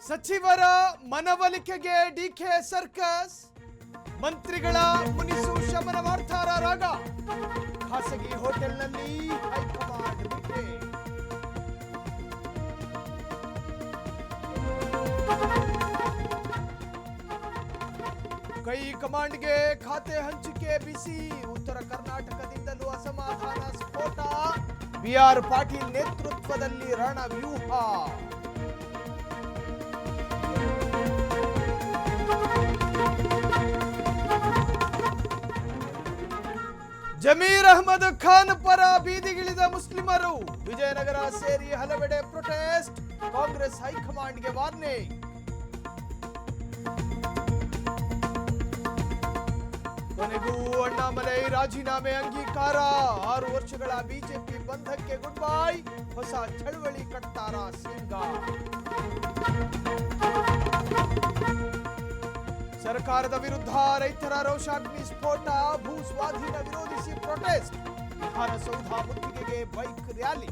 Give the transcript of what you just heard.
ಸಚಿವರ ಮನವೊಲಿಕೆಗೆ DK circus, ಮಂತ್ರಿಗಳ ಮುನಿಸು ಶಮನ ಮಾಡ್ತಾರ ರಾಗ. ಖಾಸಗಿ ಹೋಟೆಲ್ನಲ್ಲಿ ಹೈಕಮಾಂಡ್ ಭೇಟಿ. ಕೈ ಕಮಾಂಡ್ಗೆ ಖಾತೆ ಹಂಚಿಕೆ ಬಿಸಿ. ಉತ್ತರ ಕರ್ನಾಟಕದಿಂದಲೂ ಅಸಮಾಧಾನ ಸ್ಫೋಟ. ಬಿಆರ್ ಪಾಟೀಲ್ ನೇತೃತ್ವದಲ್ಲಿ ರಣವ್ಯೂಹ. ಜಮೀರ್ ಅಹ್ಮದ್ ಖಾನ್ ಪರ ಬೀದಿಗಿಳಿದ ಮುಸ್ಲಿಮರು. ವಿಜಯನಗರ ಸೇರಿ ಹಲವೆಡೆ ಪ್ರೊಟೆಸ್ಟ್. ಕಾಂಗ್ರೆಸ್ ಹೈಕಮಾಂಡ್ಗೆ ವಾರ್ನಿಂಗ್. ಕೊನೆಗೂ ಅಣ್ಣಾಮಲೈ ರಾಜೀನಾಮೆ ಅಂಗೀಕಾರ. 6 ವರ್ಷಗಳ ಬಿಜೆಪಿ ಬಂಧಕ್ಕೆ ಗುಡ್ ಬೈ. ಹೊಸ ಚಳವಳಿ ಕಟ್ತಾರ ಸಿಂಗ. ಸರ್ಕಾರದ ವಿರುದ್ಧ ರೈತರ ರೋಷಾಗ್ನಿ ಸ್ಫೋಟ. ಭೂ ಸ್ವಾಧೀನ ವಿರೋಧಿಸಿ ಪ್ರೊಟೆಸ್ಟ್. ವಿಧಾನಸೌಧ ಮುತ್ತಿಗೆಗೆ ಬೈಕ್ ರ್ಯಾಲಿ.